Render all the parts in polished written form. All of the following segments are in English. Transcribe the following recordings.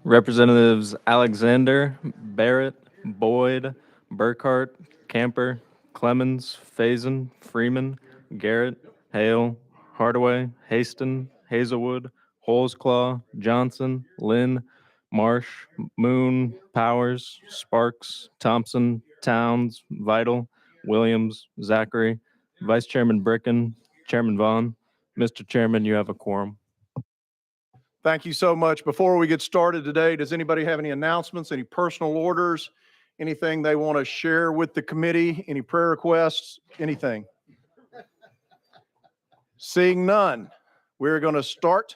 Representatives Alexander, Barrett, Boyd, Burkhart, Camper, Clemens, Faison, Freeman, Garrett, Hale, Hardaway, Haston, Hazelwood, Holesclaw, Johnson, Lynn, Marsh, Moon, Powers, Sparks, Thompson, Towns, Vital, Williams, Zachary, Vice Chairman Bricken, Chairman Vaughn. Mr. Chairman, you have a quorum. Thank you so much. Before we get started today, does anybody have any announcements, any personal orders, anything they want to share with the committee, any prayer requests, anything? Seeing none, we're going to start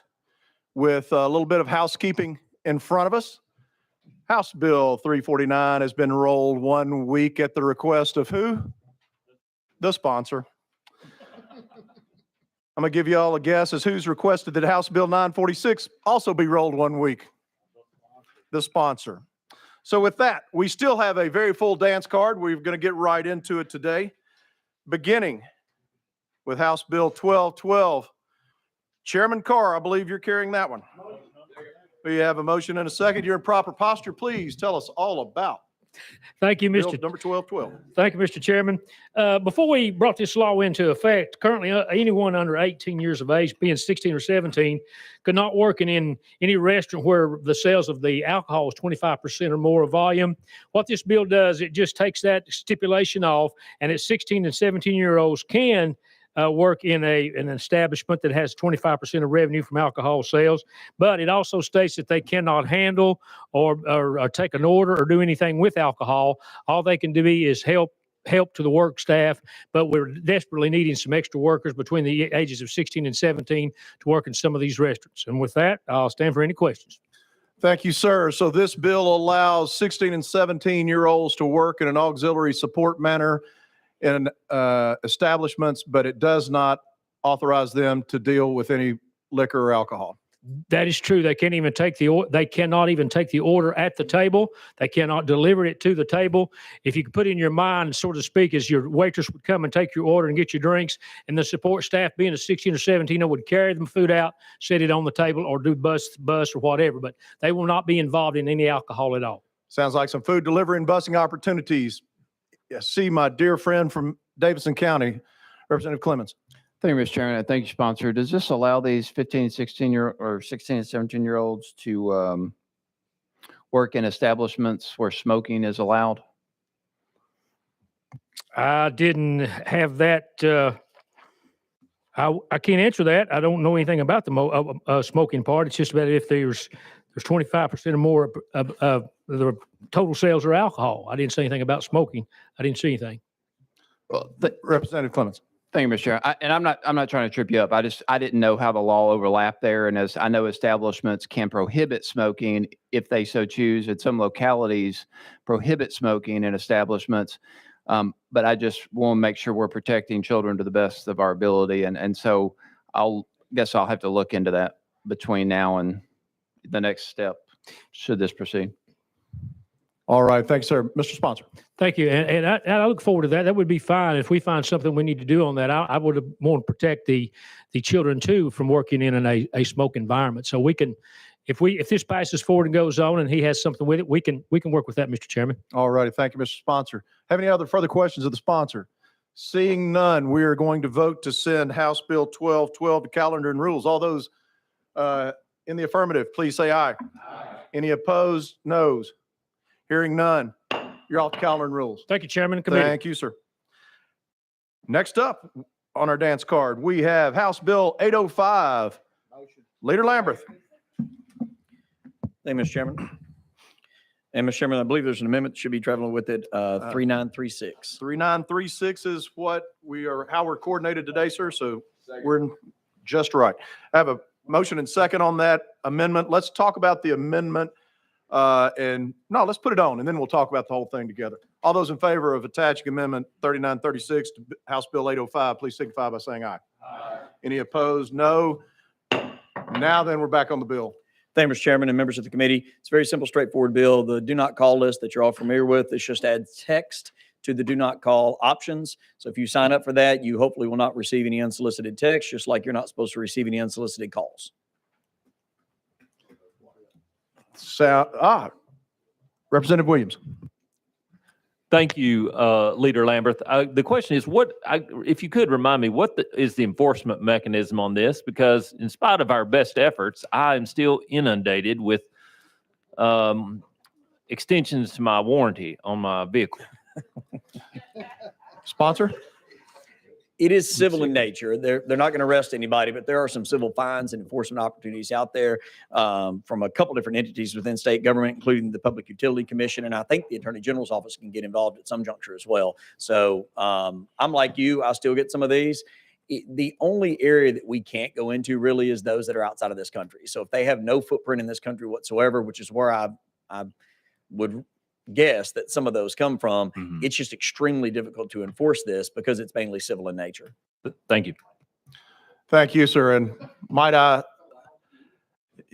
with a little bit of housekeeping in front of us. House Bill 349 has been rolled 1 week at the request of who? The sponsor. I'm going to give you all a guess as who's requested that House Bill 946 also be rolled 1 week. The sponsor. So with that, we still have a very full dance card. We're going to get right into it today, beginning with House Bill 1212. Chairman Carr, I believe you're carrying that one. We have a motion and a second. You're in proper posture. Please tell us all about Thank you, Bill Mr. number 1212. Thank you, Mr. Chairman. Before we brought this law into effect, currently anyone under 18 years of age, being 16 or 17, could not work in any restaurant where the sales of the alcohol is 25% or more of volume. What this bill does, it just takes that stipulation off, and it's 16 and 17-year-olds can work in an establishment that has 25% of revenue from alcohol sales, but it also states that they cannot handle or take an order or do anything with alcohol. All they can do is help to the work staff, but we're desperately needing some extra workers between the ages of 16 and 17 to work in some of these restaurants. And with that, I'll stand for any questions. Thank you, sir. So this bill allows 16 and 17-year-olds to work in an auxiliary support manner in establishments, but it does not authorize them to deal with any liquor or alcohol. That is true. They can't even they cannot even take the order at the table. They cannot deliver it to the table. If you could put in your mind, so to speak, as your waitress would come and take your order and get your drinks, and the support staff being a 16 or 17 would carry them food out, set it on the table, or do bus or whatever, but they will not be involved in any alcohol at all. Sounds like some food delivery and busing opportunities. I see my dear friend from Davidson County, Representative Clemens. Thank you, Mr. Chairman. Thank you, sponsor. Does this allow these 15 and 16 or 16 and 17-year-olds to work in establishments where smoking is allowed? I didn't have that. I can't answer that. I don't know anything about the smoking part. It's just about if there's 25% or more of the total sales are alcohol. I didn't say anything about smoking. I didn't see anything. Well, Representative Clemens. thank you, Mr. Chairman. I'm not trying to trip you up. I didn't know how the law overlapped there. And as I know, establishments can prohibit smoking if they so choose. And some localities prohibit smoking in establishments. But I just want to make sure we're protecting children to the best of our ability. And so I'll have to look into that between now and the next step, should this proceed. All right. Thanks, sir. Mr. Sponsor. Thank you. And I look forward to that. That would be fine. If we find something we need to do on that, I would want to protect the children too from working in a smoke environment. So we can, if this passes forward and goes on and he has something with it, we can work with that, Mr. Chairman. All righty. Thank you, Mr. Sponsor. Have any other further questions of the sponsor? Seeing none, we are going to vote to send House Bill 1212 to calendar and rules. All those in the affirmative, please say aye. Aye. Any opposed? Noes. Hearing none, you're off calendar and rules. Thank you, Chairman. Committee. Thank you, sir. Next up on our dance card, we have House Bill 805. Motion. Leader Lamberth. Thank you, Mr. Chairman. And Mr. Chairman, I believe there's an amendment that should be traveling with it, 3936. 3936 is how we're coordinated today, sir. So we're just right. I have a motion and second on that amendment. Let's talk about the amendment. Let's put it on, and then we'll talk about the whole thing together. All those in favor of attaching Amendment 3936 to House Bill 805, please signify by saying aye. Aye. Any opposed? No. Now then, we're back on the bill. Thank you, Mr. Chairman and members of the committee. It's a very simple, straightforward bill. The do not call list that you're all familiar with, it's just add text to the do not call options. So if you sign up for that, you hopefully will not receive any unsolicited text, just like you're not supposed to receive any unsolicited calls. Representative Williams. Thank you, Leader Lamberth. The question is, if you could remind me, is the enforcement mechanism on this? Because in spite of our best efforts, I am still inundated with extensions to my warranty on my vehicle. Sponsor? It is civil in nature. They're not going to arrest anybody, but there are some civil fines and enforcement opportunities out there from a couple different entities within state government, including the Public Utility Commission. And I think the Attorney General's office can get involved at some juncture as well. So I'm like you, I still get some of these. The only area that we can't go into really is those that are outside of this country. So if they have no footprint in this country whatsoever, which is where I would guess that some of those come from, it's just extremely difficult to enforce this because it's mainly civil in nature. Thank you. Thank you, sir. And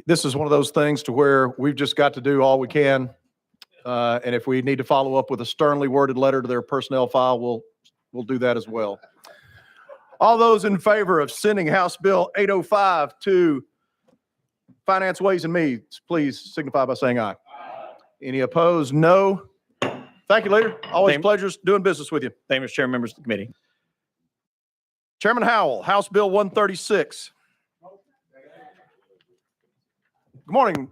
this is one of those things to where we've just got to do all we can. And if we need to follow up with a sternly worded letter to their personnel file, we'll do that as well. All those in favor of sending House Bill 805 to Finance, Ways and Means, please signify by saying aye. Any opposed? No. Thank you, Leader. Always pleasures doing business with you. Thank you, Mr. Chairman, members of the committee. Chairman Howell, House Bill 136. Good morning,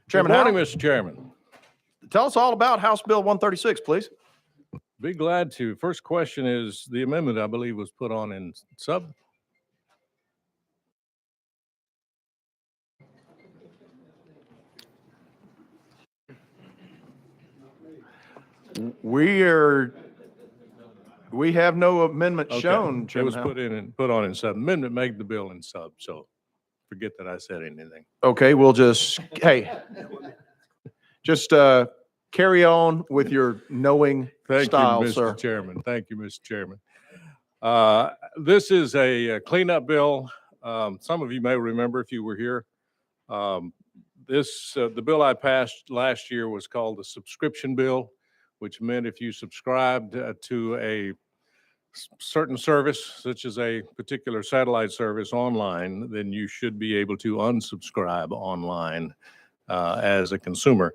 Chairman Good morning, Howell. Mr. Chairman. Tell us all about House Bill 136, please. Be glad to. First question is the amendment, I believe, was put on in sub. We have no amendment Okay. shown, It Chairman was Howell. put on in sub. Amendment made the bill in sub, so forget that I said anything. Okay, we'll just carry on with your knowing Thank style, you, Mr. sir. Chairman. Thank you, Mr. Chairman. This is a cleanup bill. Some of you may remember if you were here. The bill I passed last year was called the subscription bill, which meant if you subscribed to a certain service, such as a particular satellite service online, then you should be able to unsubscribe online as a consumer.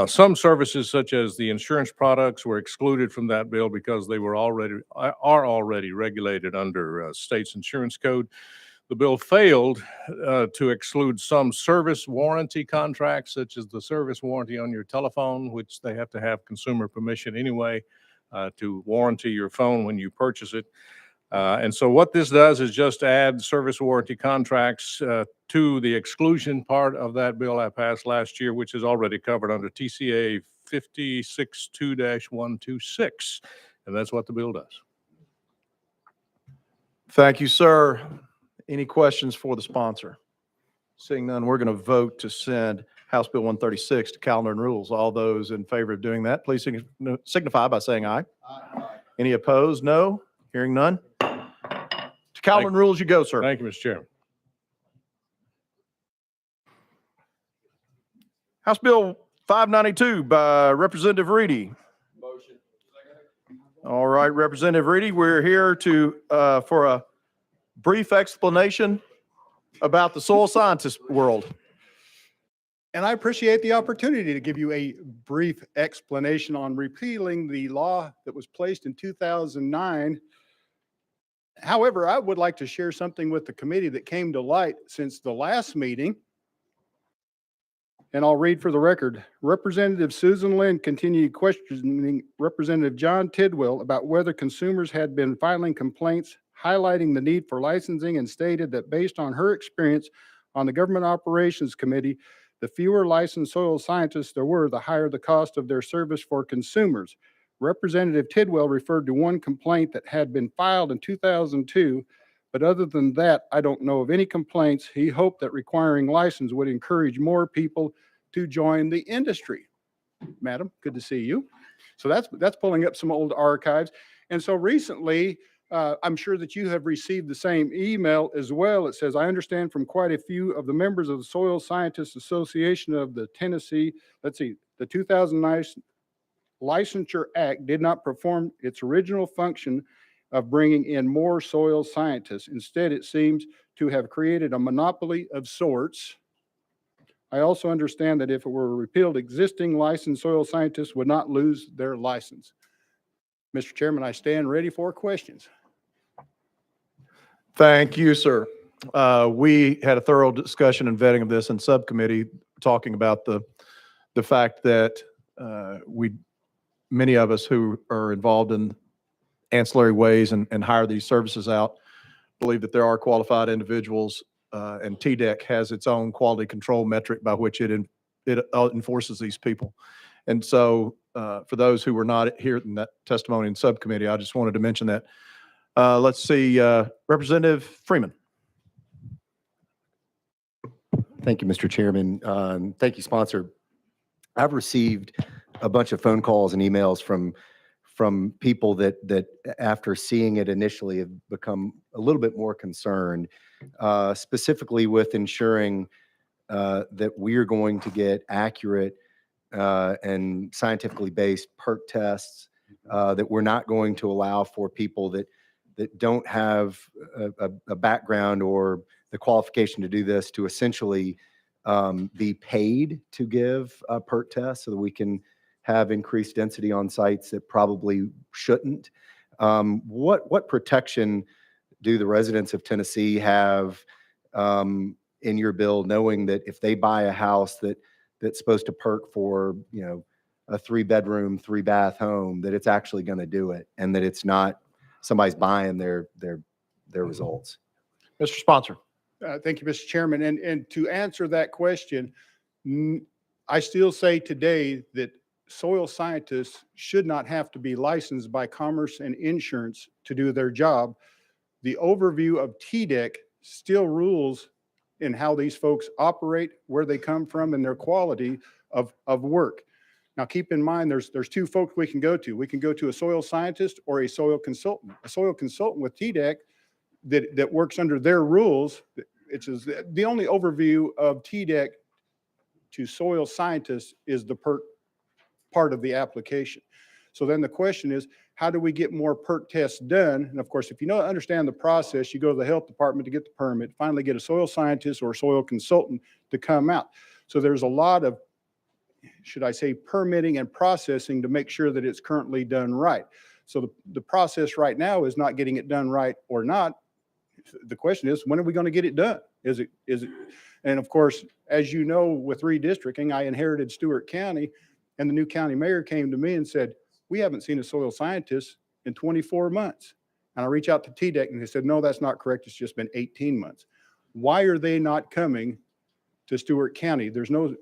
Some services, such as the insurance products, were excluded from that bill because they are already regulated under state's insurance code. The bill failed to exclude some service warranty contracts, such as the service warranty on your telephone, which they have to have consumer permission anyway to warranty your phone when you purchase it. And so what this does is just add service warranty contracts to the exclusion part of that bill I passed last year, which is already covered under TCA 562-126. And that's what the bill does. Thank you, sir. Any questions for the sponsor? Seeing none, we're going to vote to send House Bill 136 to Calendar and Rules. All those in favor of doing that, please signify by saying aye. Aye. Any opposed? No. Hearing none. To Calendar and Rules you go, sir. Thank you, Mr. Chairman. House Bill 592 by Representative Reedy. Motion. All right, Representative Reedy, we're here for a brief explanation about the soil scientist world. And I appreciate the opportunity to give you a brief explanation on repealing the law that was placed in 2009. However, I would like to share something with the committee that came to light since the last meeting. And I'll read for the record. Representative Susan Lynn continued questioning Representative John Tidwell about whether consumers had been filing complaints, highlighting the need for licensing, and stated that based on her experience on the Government Operations Committee, the fewer licensed soil scientists there were, the higher the cost of their service for consumers. Representative Tidwell referred to one complaint that had been filed in 2002, but other than that, I don't know of any complaints. He hoped that requiring license would encourage more people to join the industry. Madam, good to see you. So that's pulling up some old archives. And so recently, I'm sure that you have received the same email as well. It says, I understand from quite a few of the members of the Soil Scientists Association of the Tennessee, the 2009 Licensure Act did not perform its original function of bringing in more soil scientists. Instead, it seems to have created a monopoly of sorts. I also understand that if it were repealed, existing licensed soil scientists would not lose their license. Mr. Chairman, I stand ready for questions. Thank you, sir. We had a thorough discussion and vetting of this in subcommittee, talking about the fact that many of us who are involved in ancillary ways and hire these services out believe that there are qualified individuals, and TDEC has its own quality control metric by which it enforces these people. And so for those who were not here in that testimony in subcommittee, I just wanted to mention that. Let's see, Representative Freeman. Thank you, Mr. Chairman. Thank you, sponsor. I've received a bunch of phone calls and emails from people that after seeing it initially have become a little bit more concerned, specifically with ensuring that we're going to get accurate and scientifically based PERT tests, that we're not going to allow for people that don't have a background or the qualification to do this to essentially be paid to give a PERT test so that we can have increased density on sites that probably shouldn't. What protection do the residents of Tennessee have in your bill, knowing that if they buy a house that's supposed to PERT for, a 3-bedroom, 3-bath home, that it's actually going to do it, and that it's not somebody's buying their results? Mr. Sponsor. Thank you, Mr. Chairman. And to answer that question, I still say today that soil scientists should not have to be licensed by Commerce and Insurance to do their job. The overview of TDEC still rules in how these folks operate, where they come from, and their quality of work. Now, keep in mind, there's 2 folks we can go to. We can go to a soil scientist or a soil consultant. A soil consultant with TDEC that works under their rules. It's the only overview of TDEC to soil scientists is the PERT part of the application. So then the question is, how do we get more PERT tests done? And of course, if you understand the process, you go to the health department to get the permit, finally get a soil scientist or a soil consultant to come out. So there's a lot of, should I say, permitting and processing to make sure that it's currently done right. So the process right now is not getting it done right or not. The question is, when are we going to get it done? Is it? And of course, as you know, with redistricting, I inherited Stewart County, and the new county mayor came to me and said, we haven't seen a soil scientist in 24 months. And I reached out to TDEC and they said, no, that's not correct. It's just been 18 months. Why are they not coming to Stewart County? There's no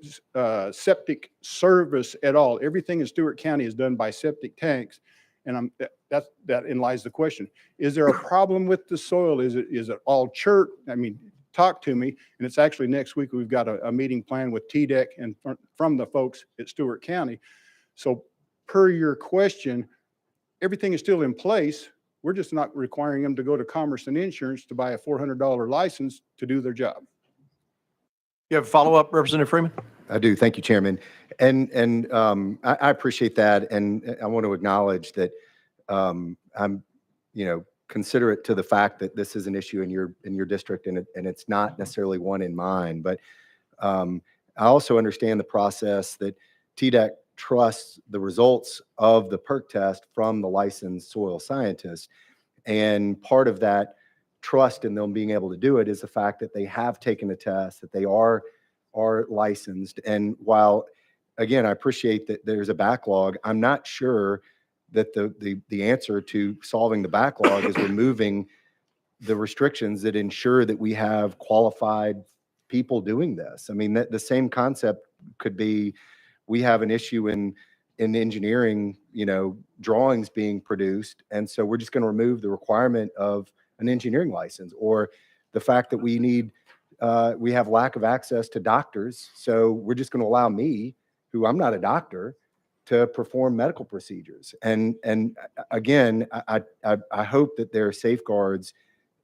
septic service at all. Everything in Stewart County is done by septic tanks. And that in lies the question. Is there a problem with the soil? Is it all chert? I mean, talk to me. And it's actually next week, we've got a meeting planned with TDEC and from the folks at Stewart County. So per your question, everything is still in place. We're just not requiring them to go to Commerce and Insurance to buy a $400 license to do their job. You have a follow-up, Representative Freeman? I do. Thank you, Chairman. And I appreciate that. And I want to acknowledge that I'm, considerate to the fact that this is an issue in your district, and it's not necessarily one in mine. But I also understand the process that TDEC trusts the results of the PERT test from the licensed soil scientist. And part of that trust in them being able to do it is the fact that they have taken a test, that they are licensed. And while, again, I appreciate that there's a backlog, I'm not sure that the answer to solving the backlog is removing the restrictions that ensure that we have qualified people doing this. I mean, the same concept could be, we have an issue in engineering, drawings being produced. And so we're just going to remove the requirement of an engineering license, or the fact that we have lack of access to doctors. So we're just going to allow me, who I'm not a doctor, to perform medical procedures. And again, I hope that there are safeguards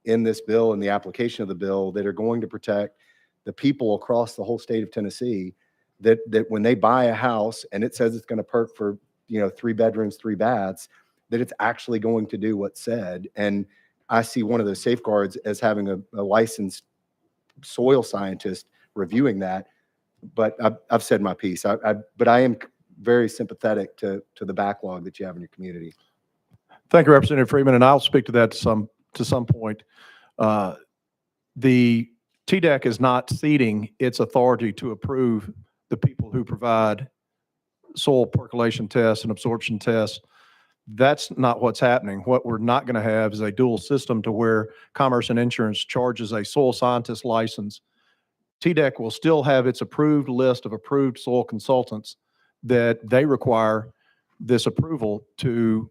in this bill and the application of the bill that are going to protect the people across the whole state of Tennessee, that when they buy a house and it says it's going to PERT for 3 bedrooms, 3 baths, that it's actually going to do what's said. And I see one of those safeguards as having a licensed soil scientist reviewing that but I've said my piece. But I am very sympathetic to the backlog that you have in your community. Thank you, Representative Freeman, and I'll speak to that to some point. The TDEC is not ceding its authority to approve the people who provide soil percolation tests and absorption tests. That's not what's happening. What we're not going to have is a dual system to where Commerce and Insurance charges a soil scientist license. TDEC will still have its approved list of approved soil consultants that they require this approval to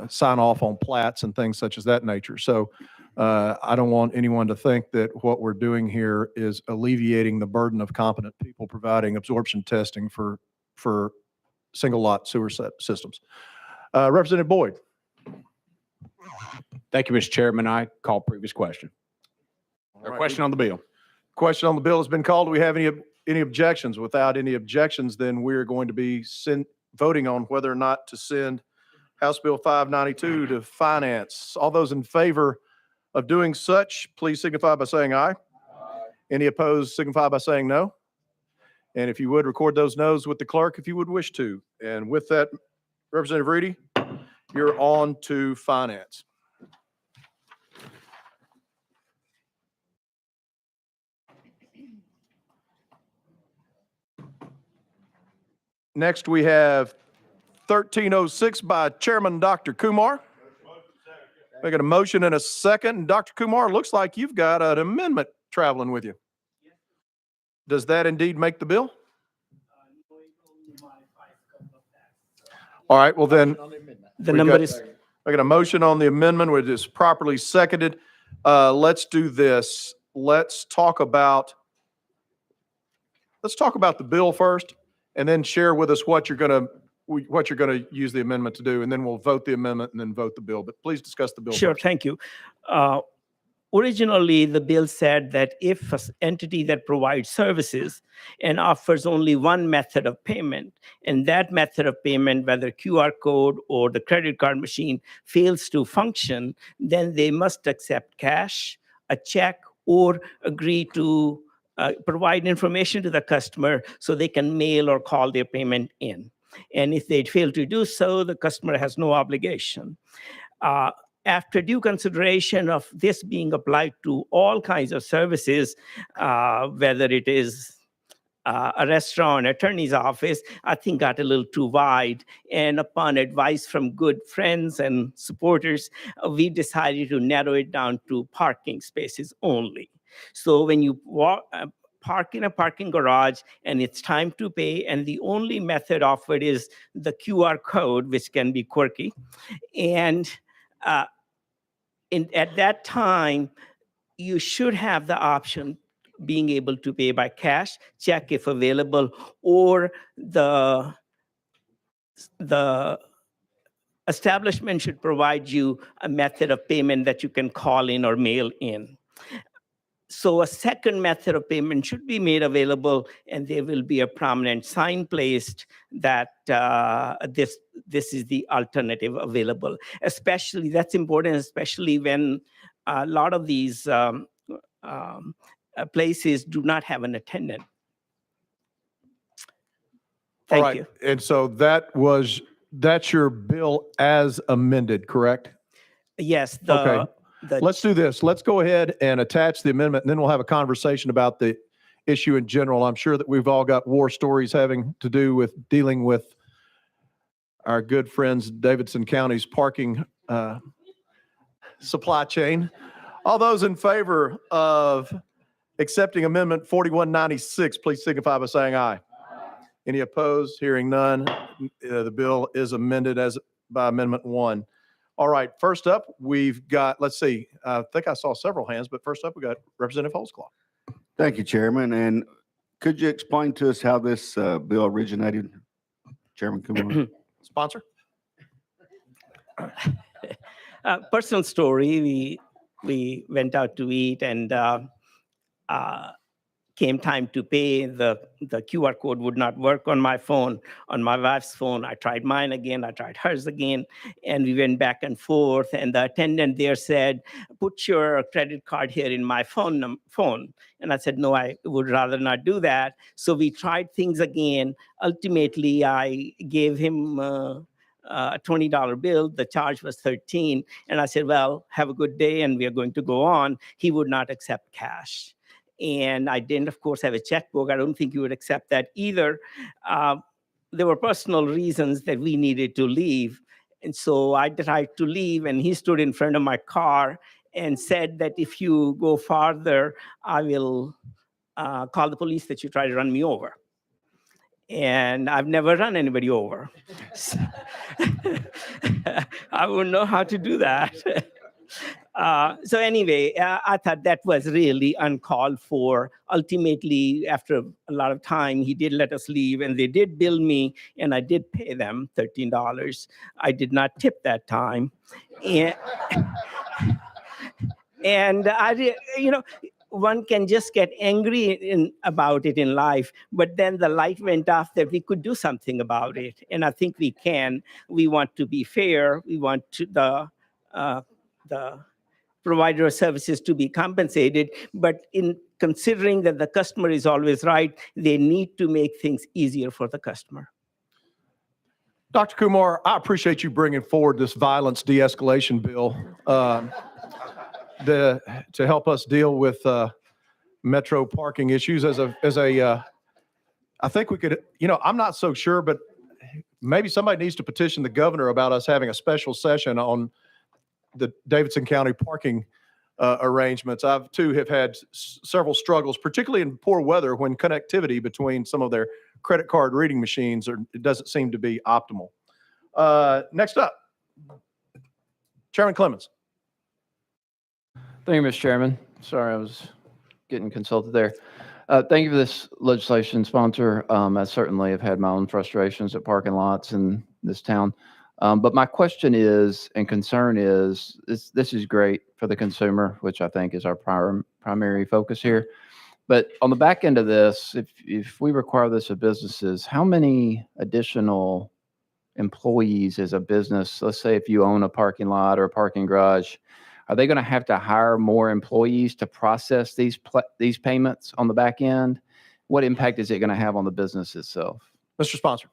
sign off on plats and things such as that nature. So I don't want anyone to think that what we're doing here is alleviating the burden of competent people providing absorption testing for single lot sewer systems. Representative Boyd. Thank you, Mr. Chairman. I call previous question. All right, Question on the bill. Question on the bill has been called. Do we have any objections? Without any objections, then we're going to be voting on whether or not to send House Bill 592 to Finance. All those in favor of doing such, please signify by saying aye. Any opposed, signify by saying no. And if you would, record those noes with the clerk if you would wish to. And with that, Representative Reedy, you're on to Finance. Next, we have 1306 by Chairman Dr. Kumar. I got a motion and a second. Dr. Kumar, looks like you've got an amendment traveling with you. Does that indeed make the bill? All right, well then. The we've number got- is, I got a motion on the amendment, which is properly seconded. Let's do this. Let's talk about the bill first, and then share with us what you're gonna use the amendment to do, and then we'll vote the amendment and then vote the bill. But please discuss the bill sure, first. thank you. Originally, the bill said that if an entity that provides services and offers only one method of payment, and that method of payment, whether QR code or the credit card machine, fails to function, then they must accept cash, a check, or agree to provide information to the customer so they can mail or call their payment in. And if they fail to do so, the customer has no obligation. After due consideration of this being applied to all kinds of services, whether it is a restaurant, attorney's office, I think got a little too wide. And upon advice from good friends and supporters, we decided to narrow it down to parking spaces only. So when you park in a parking garage and it's time to pay, and the only method offered is the QR code, which can be quirky. And at that time, you should have the option being able to pay by cash, check if available, or the establishment should provide you a method of payment that you can call in or mail in. So a second method of payment should be made available, and there will be a prominent sign placed that this is the alternative available. Especially, that's important, especially when a lot of these places do not have an attendant. All Thank right, you. and so that's your bill as amended, correct? Yes, Okay. Let's do this. Let's go ahead and attach the amendment, and then we'll have a conversation about the issue in general. I'm sure that we've all got war stories having to do with dealing with our good friends Davidson County's parking supply chain. All those in favor of accepting Amendment 4196, please signify by saying aye. Any opposed? Hearing none, the bill is amended by Amendment 1. All right, first up, we've got, let's see, I think I saw several hands, but first up, we got Representative Holzclaw. Thank you, Chairman. And could you explain to us how this bill originated, Chairman Kumar? Sponsor? Personal story, we went out to eat, and came time to pay, the QR code would not work on my phone, on my wife's phone. I tried mine again, I tried hers again, and we went back and forth. And the attendant there said, "Put your credit card here in my phone." And I said, "No, I would rather not do that." So we tried things again. Ultimately, I gave him a $20 bill. The charge was $13. And I said, "Well, have a good day, and we are going to go on." He would not accept cash. And I didn't, of course, have a checkbook. I don't think he would accept that either. There were personal reasons that we needed to leave. And so I tried to leave, and he stood in front of my car and said that if you go farther, I will call the police that you try to run me over. And I've never run anybody over. So I wouldn't know how to do that. So anyway, I thought that was really uncalled for. Ultimately, after a lot of time, he did let us leave, and they did bill me, and I did pay them $13. I did not tip that time. And one can just get angry about it in life, but then the light went off that we could do something about it. And I think we can. We want to be fair. We want the provider of services to be compensated, but in considering that the customer is always right, they need to make things easier for the customer. Dr. Kumar, I appreciate you bringing forward this violence de-escalation bill to help us deal with metro parking issues. I think we could, I'm not so sure, but maybe somebody needs to petition the governor about us having a special session on the Davidson County parking arrangements. I've too have had several struggles, particularly in poor weather when connectivity between some of their credit card reading machines it doesn't seem to be optimal. Next up, Chairman Clemens. Thank you, Mr. Chairman. Sorry, I was getting consulted there. Thank you for this legislation sponsor. I certainly have had my own frustrations at parking lots in this town. But my question is, and concern is, this is great for the consumer, which I think is our primary focus here. But on the back end of this, if we require this of businesses, how many additional employees as a business, let's say if you own a parking lot or a parking garage, are they going to have to hire more employees to process these payments on the back end? What impact is it going to have on the business itself? Mr. Sponsor.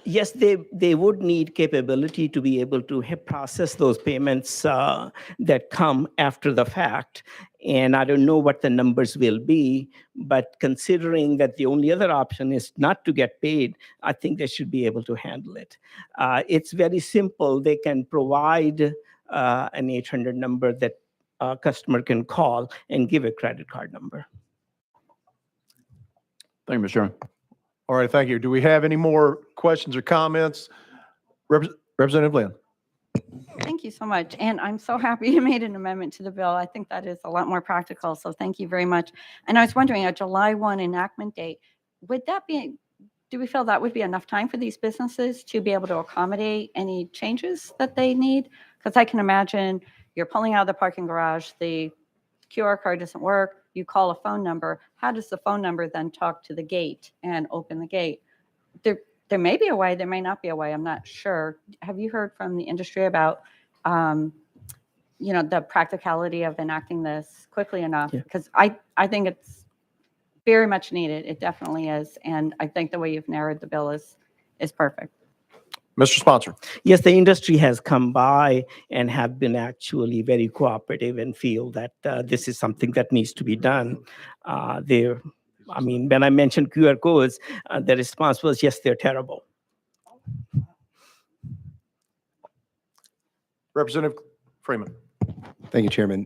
Yes, they would need capability to be able to process those payments that come after the fact. And I don't know what the numbers will be, but considering that the only other option is not to get paid, I think they should be able to handle it. It's very simple. They can provide an 800 number that a customer can call and give a credit card number. Thank you, Mr. Chairman. All right, thank you. Do we have any more questions or comments? Representative Lynn. Thank you so much. And I'm so happy you made an amendment to the bill. I think that is a lot more practical. So thank you very much. And I was wondering, a July 1 enactment date, do we feel that would be enough time for these businesses to be able to accommodate any changes that they need? Because I can imagine you're pulling out of the parking garage, the QR card doesn't work, you call a phone number. How does the phone number then talk to the gate and open the gate? There may be a way, there may not be a way, I'm not sure. Have you heard from the industry about, the practicality of enacting this quickly enough? Because I think it's very much needed. It definitely is. And I think the way you've narrowed the bill is perfect. Mr. Sponsor. Yes, the industry has come by and have been actually very cooperative and feel that this is something that needs to be done. When I mentioned QR codes, the response was, yes, they're terrible. Representative Freeman. Thank you, Chairman.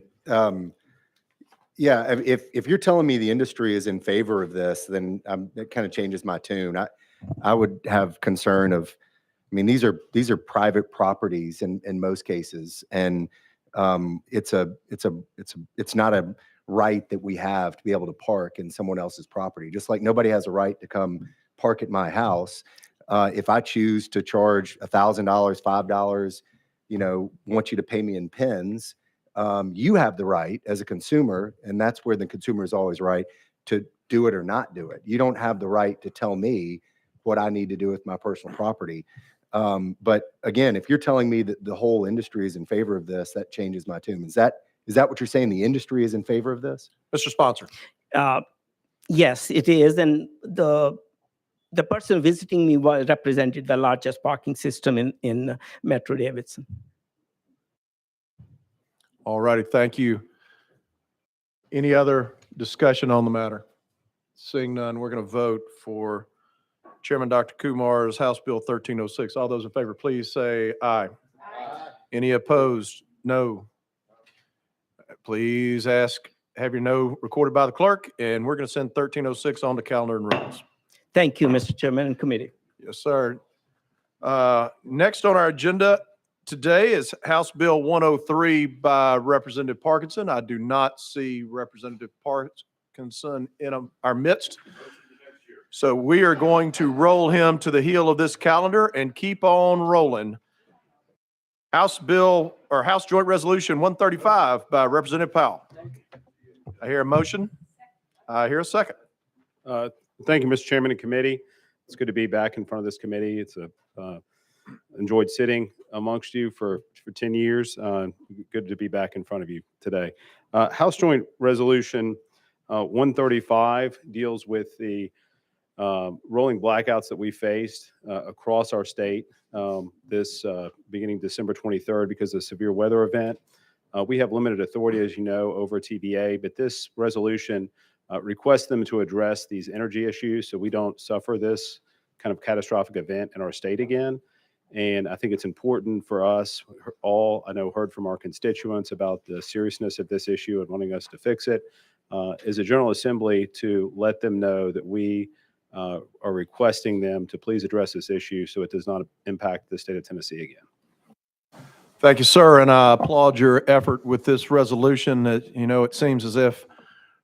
Yeah, if you're telling me the industry is in favor of this, then that kind of changes my tune. I would have concern of, these are private properties in most cases, and it's not a right that we have to be able to park in someone else's property. Just like nobody has a right to come park at my house. If I choose to charge $1,000, $5, want you to pay me in pins, You have the right as a consumer, and that's where the consumer is always right, to do it or not do it. You don't have the right to tell me what I need to do with my personal property. But again, if you're telling me that the whole industry is in favor of this, that changes my tune. Is that what you're saying? The industry is in favor of this? Mr. Sponsor. Yes, it is. And the person visiting me represented the largest parking system in Metro Davidson. All righty, thank you. Any other discussion on the matter? Seeing none, we're going to vote for Chairman Dr. Kumar's House Bill 1306. All those in favor, please say aye. Any opposed? No. Please have your no recorded by the clerk, and we're going to send 1306 on to calendar and rules. Thank you, Mr. Chairman and committee. Yes, sir. Next on our agenda today is House Bill 103 by Representative Parkinson. I do not see Representative Parkinson in our midst. So we are going to roll him to the heel of this calendar and keep on rolling. House Joint Resolution 135 by Representative Powell. I hear a motion. I hear a second. Thank you, Mr. Chairman and committee. It's good to be back in front of this committee. It's enjoyed sitting amongst you for 10 years. Good to be back in front of you today. House Joint Resolution 135 deals with the rolling blackouts that we faced across our state this beginning December 23rd because of a severe weather event. We have limited authority, as you know, over TVA, but this resolution requests them to address these energy issues so we don't suffer this kind of catastrophic event in our state again. And I think it's important for us all, I know, heard from our constituents about the seriousness of this issue and wanting us to fix it, as a General Assembly to let them know that we are requesting them to please address this issue so it does not impact the state of Tennessee again. Thank you, sir, and I applaud your effort with this resolution. It seems as if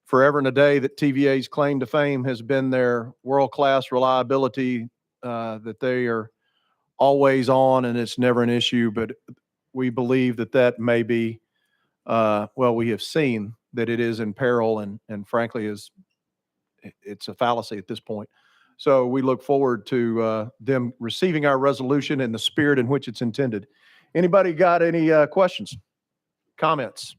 forever and a day that TVA's claim to fame has been their world-class reliability, that they are always on and it's never an issue, but we believe that may be, we have seen that it is in peril and frankly it's a fallacy at this point. So we look forward to them receiving our resolution in the spirit in which it's intended. Anybody got any questions, comments?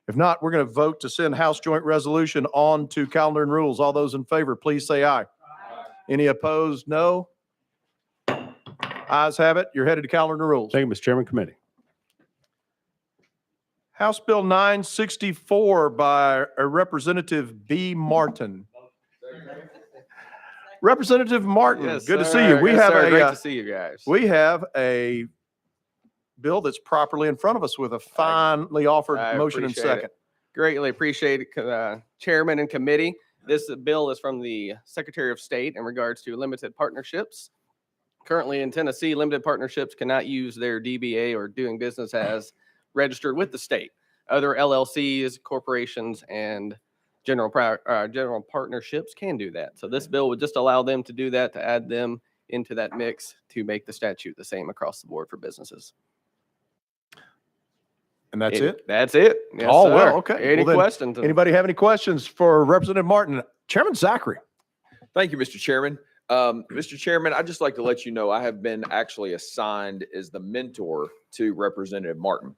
If not, we're going to vote to send House Joint Resolution on to calendar and rules. All those in favor, please say aye. Any opposed? No. Ayes have it. You're headed to calendar and rules. Thank you, Mr. Chairman, committee. House Bill 964 by Representative B. Martin. Representative Martin, Yes, good to sir. see you. We Yes, have sir. Great a to see you guys. we have a bill that's properly in front of us with a finely offered I motion and appreciate it. second. Greatly appreciate it, Chairman and committee. This bill is from the Secretary of State in regards to limited partnerships. Currently in Tennessee, limited partnerships cannot use their DBA or doing business as registered with the state. Other LLCs, corporations, and general partnerships can do that. So this bill would just allow them to do that, to add them into that mix to make the statute the same across the board for businesses. And that's it? That's it. Yes, Oh, sir. well, okay. Any Well, then, questions? Anybody have any questions for Representative Martin? Chairman Zachary. Thank you, Mr. Chairman. Mr. Chairman, I'd just like to let you know I have been actually assigned as the mentor to Representative Martin.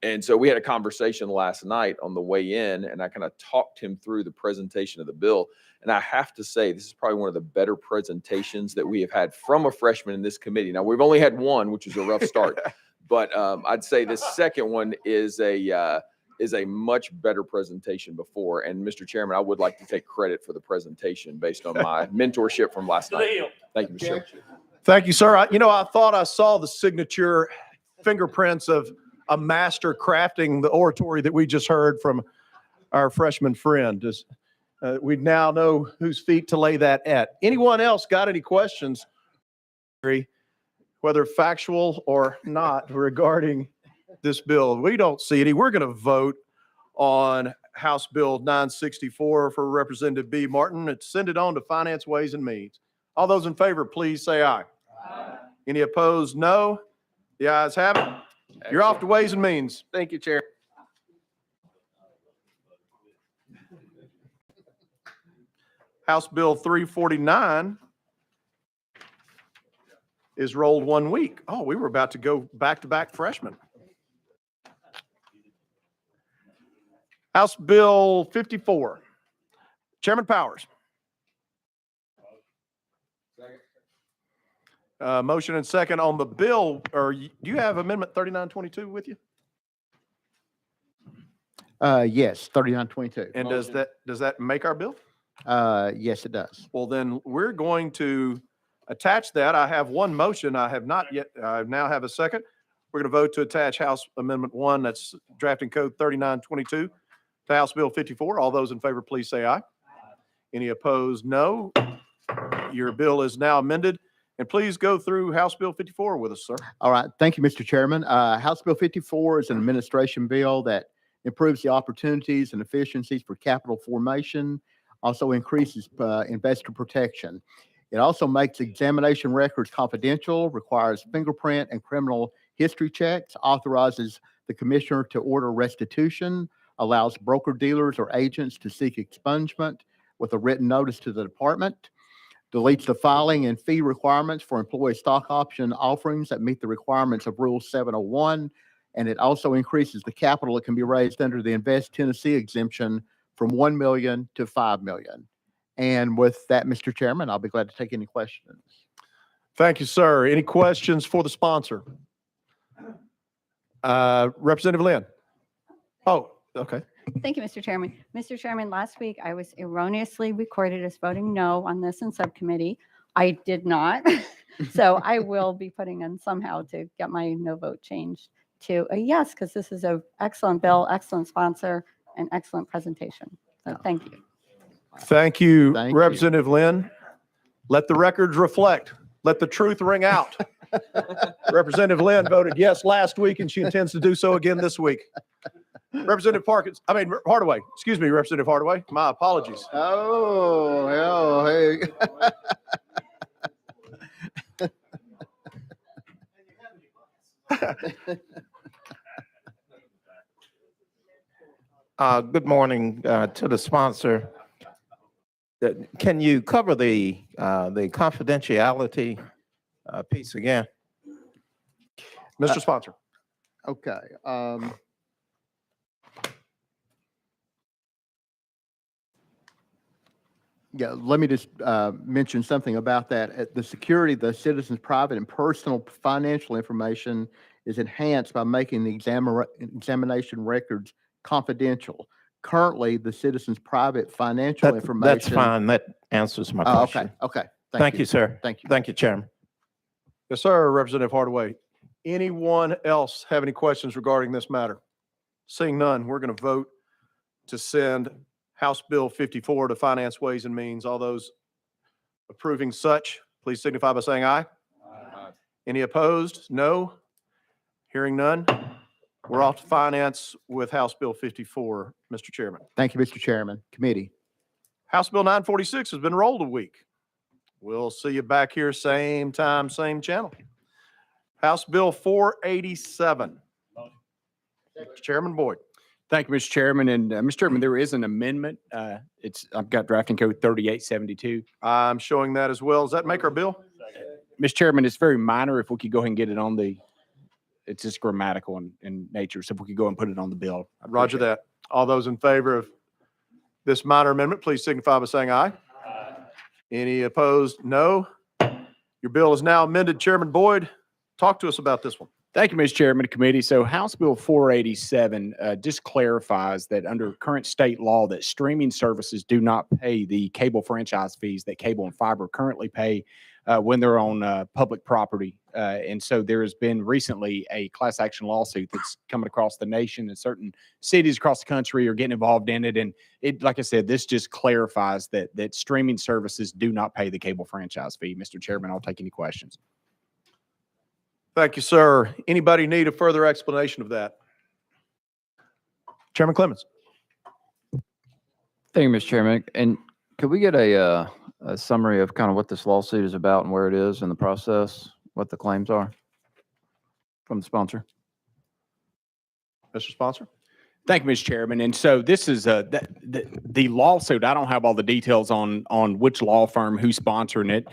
And so we had a conversation last night on the way in, and I kind of talked him through the presentation of the bill. And I have to say, this is probably one of the better presentations that we have had from a freshman in this committee. Now, we've only had one, which is a rough start. But I'd say the second one is a much better presentation before. And Mr. Chairman, I would like to take credit for the presentation based on my mentorship from last night. Thank you, Mr. Chairman. Thank you, sir. I thought I saw the signature fingerprints of a master crafting the oratory that we just heard from our freshman friend. We now know whose feet to lay that at. Anyone else got any questions, whether factual or not, regarding this bill? We don't see any. We're going to vote on House Bill 964 for Representative B. Martin and send it on to Finance, Ways, and Means. All those in favor, please say aye. Any opposed? No. The ayes have it. You're off to Ways and Means. Thank you, Chair. House Bill 349 is rolled 1 week. Oh, we were about to go back-to-back freshmen. House Bill 54. Chairman Powers. Motion and second on the bill, or do you have Amendment 3922 with you? Yes, 3922. And does that make our bill? Yes, it does. Well, then we're going to attach that. I have one motion. I have not yet, I now have a second. We're going to vote to attach House Amendment 1, that's drafting code 3922 to House Bill 54. All those in favor, please say aye. Any opposed, no. Your bill is now amended. And please go through House Bill 54 with us, sir. All right. Thank you, Mr. Chairman. House Bill 54 is an administration bill that improves the opportunities and efficiencies for capital formation, also increases investor protection. It also makes examination records confidential, requires fingerprint and criminal history checks, authorizes the commissioner to order restitution, allows broker-dealers or agents to seek expungement with a written notice to the department, deletes the filing and fee requirements for employee stock option offerings that meet the requirements of Rule 701, and it also increases the capital that can be raised under the Invest Tennessee exemption from $1 million to $5 million. And with that, Mr. Chairman, I'll be glad to take any questions. Thank you, sir. Any questions for the sponsor? Representative Lynn. Oh, okay. Thank you, Mr. Chairman. Mr. Chairman, last week I was erroneously recorded as voting no on this in subcommittee. I did not. So I will be putting in somehow to get my no vote changed to a yes, because this is an excellent bill, excellent sponsor, and excellent presentation. So thank you. Thank you, Thank you. Representative Lynn. Let the records reflect. Let the truth ring out. Representative Lynn voted yes last week, and she intends to do so again this week. Representative Hardaway. Excuse me, Representative Hardaway. My apologies. Oh, hey. Good morning to the sponsor. Can you cover the confidentiality piece again? Mr. Sponsor. Okay. Yeah, let me just mention something about that. The security of the citizens' private and personal financial information is enhanced by making the examination records confidential. Currently, the citizens' private financial information. That's fine. That answers my question. Okay. Thank you, sir. Thank you. Thank you, Chairman. Yes, sir, Representative Hardaway. Anyone else have any questions regarding this matter? Seeing none, we're going to vote to send House Bill 54 to Finance, Ways and Means. All those approving such, please signify by saying aye. Aye. Any opposed? No. Hearing none. We're off to Finance with House Bill 54, Mr. Chairman. Thank you, Mr. Chairman. Committee. House Bill 946 has been rolled a week. We'll see you back here, same time, same channel. House Bill 487. Chairman Boyd. Thank you, Mr. Chairman. And Mr. Chairman, there is an amendment. I've got drafting code 3872. I'm showing that as well. Does that make our bill? Mr. Chairman, it's very minor. If we could go ahead and get it on it's just grammatical in nature. So if we could go and put it on the bill. Roger that. All those in favor of this minor amendment, please signify by saying aye. Aye. Any opposed? No. Your bill is now amended. Chairman Boyd, talk to us about this one. Thank you, Mr. Chairman of Committee. So House Bill 487 just clarifies that under current state law that streaming services do not pay the cable franchise fees that cable and fiber currently pay when they're on public property. And so there has been recently a class action lawsuit that's coming across the nation, and certain cities across the country are getting involved in it. And it, like I said, this just clarifies that streaming services do not pay the cable franchise fee. Mr. Chairman, I'll take any questions. Thank you, sir. Anybody need a further explanation of that? Chairman Clemens. Thank you, Mr. Chairman. And could we get a summary of kind of what this lawsuit is about and where it is in the process, what the claims are from the sponsor? Mr. Sponsor. Thank you, Mr. Chairman. And so this is the lawsuit. I don't have all the details on which law firm, who's sponsoring it.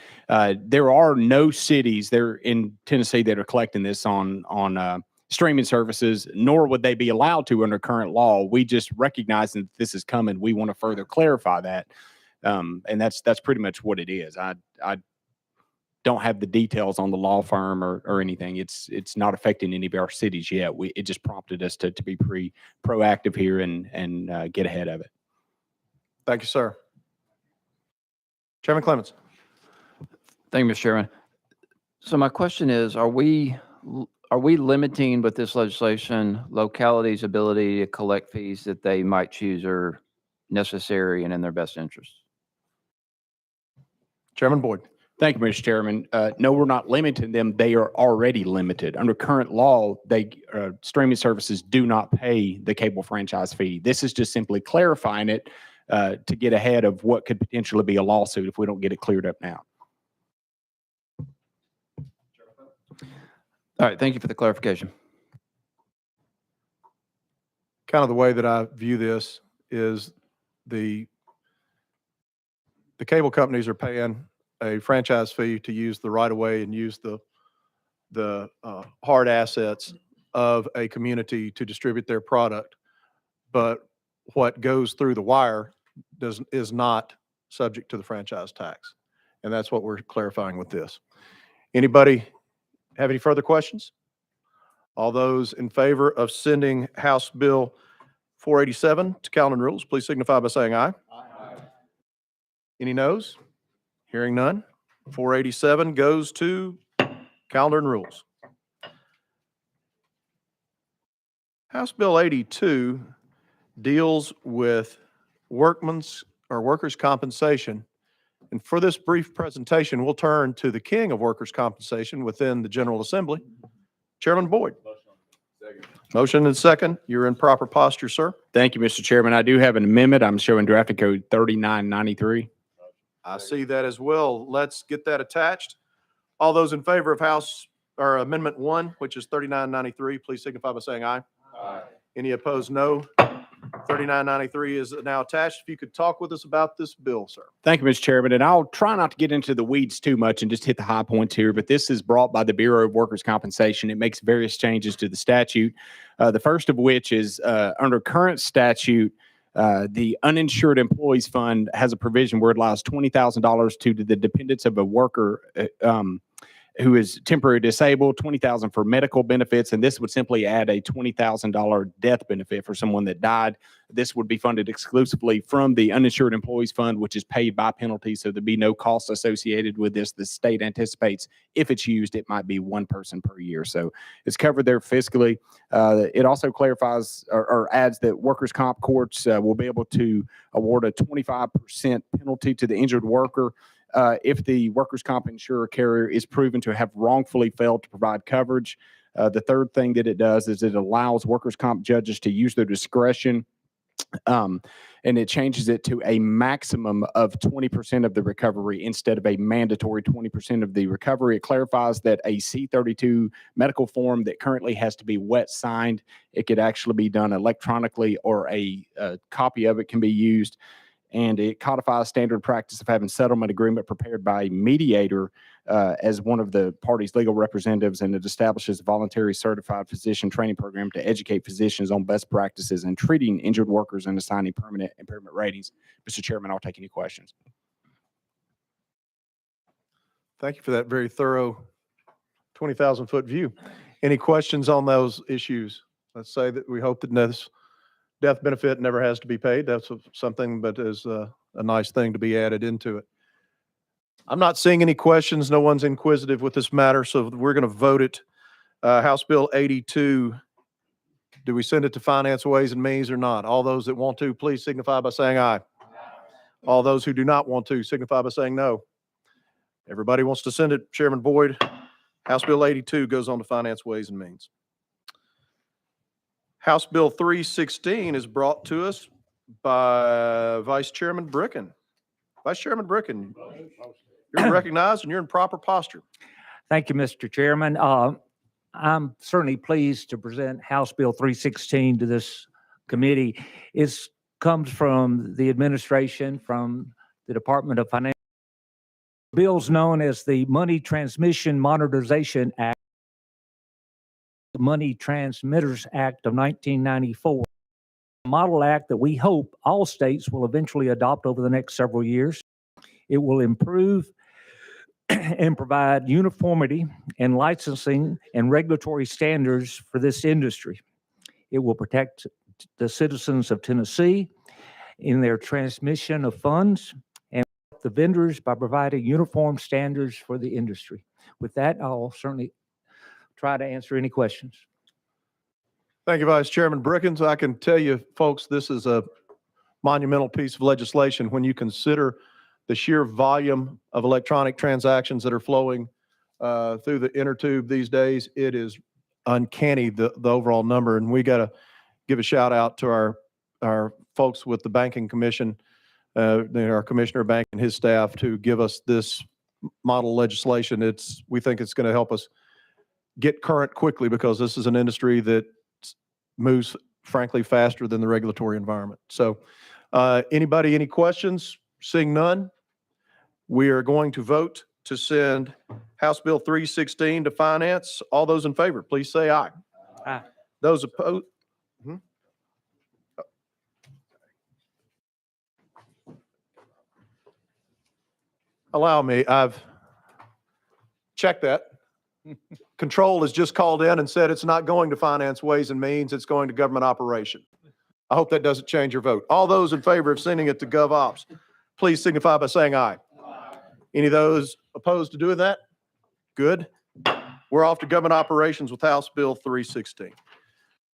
There are no cities there in Tennessee that are collecting this on streaming services, nor would they be allowed to under current law. We just recognize that this is coming. We want to further clarify that. And that's pretty much what it is. I don't have the details on the law firm or anything. It's not affecting any of our cities yet. It just prompted us to be proactive here and get ahead of it. Thank you, sir. Chairman Clemens. Thank you, Mr. Chairman. So my question is, are we limiting with this legislation localities' ability to collect fees that they might choose are necessary and in their best interest? Chairman Boyd. Thank you, Mr. Chairman. No, we're not limiting them. They are already limited. Under current law, streaming services do not pay the cable franchise fee. This is just simply clarifying it to get ahead of what could potentially be a lawsuit if we don't get it cleared up now. All right, thank you for the clarification. Kind of the way that I view this is the cable companies are paying a franchise fee to use the right of way and use the hard assets of a community to distribute their product. But what goes through the wire is not subject to the franchise tax. And that's what we're clarifying with this. Anybody have any further questions? All those in favor of sending House Bill 487 to Calendar and Rules, please signify by saying aye. Aye. Any noes? Hearing none. 487 goes to Calendar and Rules. House Bill 82 deals with workers' compensation. And for this brief presentation, we'll turn to the king of workers' compensation within the General Assembly, Chairman Boyd. Motion and second. You're in proper posture, sir. Thank you, Mr. Chairman. I do have an amendment. I'm showing drafting code 3993. I see that as well. Let's get that attached. All those in favor of Amendment 1, which is 3993, please signify by saying aye. Aye. Any opposed, no. 3993 is now attached. If you could talk with us about this bill, sir. Thank you, Mr. Chairman. And I'll try not to get into the weeds too much and just hit the high points here, but this is brought by the Bureau of Workers' Compensation. It makes various changes to the statute. The first of which is under current statute, the Uninsured Employees Fund has a provision where it allows $20,000 to the dependents of a worker who is temporarily disabled, $20,000 for medical benefits, and this would simply add a $20,000 death benefit for someone that died. This would be funded exclusively from the Uninsured Employees Fund, which is paid by penalty, so there'd be no cost associated with this. The state anticipates if it's used, it might be one person per year. So it's covered there fiscally. It also clarifies or adds that workers' comp courts will be able to award a 25% penalty to the injured worker if the workers' comp insurer carrier is proven to have wrongfully failed to provide coverage. The third thing that it does is it allows workers' comp judges to use their discretion, and it changes it to a maximum of 20% of the recovery instead of a mandatory 20% of the recovery. It clarifies that a C-32 medical form that currently has to be wet signed, it could actually be done electronically, or a copy of it can be used. And it codifies standard practice of having settlement agreement prepared by a mediator as one of the party's legal representatives, and it establishes a voluntary certified physician training program to educate physicians on best practices in treating injured workers and assigning permanent impairment ratings. Mr. Chairman, I'll take any questions. Thank you for that very thorough 20,000-foot view. Any questions on those issues? Let's say that we hope that this death benefit never has to be paid. That's something that is a nice thing to be added into it. I'm not seeing any questions. No one's inquisitive with this matter, so we're going to vote it. House Bill 82, do we send it to Finance, Ways, and Means or not? All those that want to, please signify by saying aye. All those who do not want to, signify by saying no. Everybody wants to send it. Chairman Boyd, House Bill 82 goes on to Finance, Ways, and Means. House Bill 316 is brought to us by Vice Chairman Bricken. Vice Chairman Bricken, you're recognized and you're in proper posture. Thank you, Mr. Chairman. I'm certainly pleased to present House Bill 316 to this committee comes from the administration, from the Department of Finance. Bill's known as the Money Transmission Modernization Act, the Money Transmitters Act of 1994, a model act that we hope all states will eventually adopt over the next several years. It will improve and provide uniformity and licensing and regulatory standards for this industry. It will protect the citizens of Tennessee in their transmission of funds and the vendors by providing uniform standards for the industry. With that, I'll certainly try to answer any questions. Thank you, Vice Chairman Brickens. I can tell you, folks, this is a monumental piece of legislation when you consider the sheer volume of electronic transactions that are flowing through the inner tube these days. It is uncanny, the overall number. And we got to give a shout out to our folks with the Banking Commission, our Commissioner of Bank and his staff to give us this model legislation. We think it's going to help us get current quickly because this is an industry that moves, frankly, faster than the regulatory environment. So anybody, any questions? Seeing none, we are going to vote to send House Bill 316 to Finance. All those in favor, please say aye. Aye. Those opposed? Allow me, I've checked that. Control has just called in and said it's not going to Finance, Ways and Means, it's going to Government Operation. I hope that doesn't change your vote. All those in favor of sending it to Gov Ops, please signify by saying aye. Any of those opposed to doing that? Good. We're off to Government Operations with House Bill 316.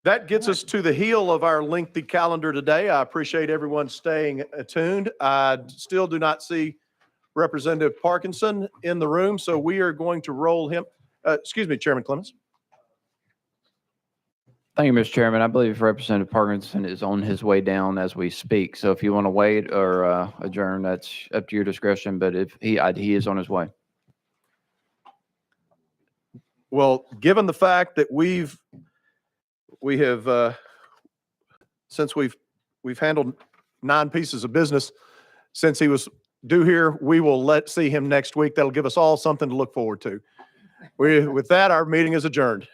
That gets us to the heel of our lengthy calendar today. I appreciate everyone staying attuned. I still do not see Representative Parkinson in the room, so we are going to roll him. Excuse me, Chairman Clemens. Thank you, Mr. Chairman. I believe Representative Parkinson is on his way down as we speak. So if you want to wait or adjourn, that's up to your discretion. But if he is on his way. Well, given the fact that we have since we've handled 9 pieces of business since he was due here, we will see him next week. That'll give us all something to look forward to. With that, our meeting is adjourned.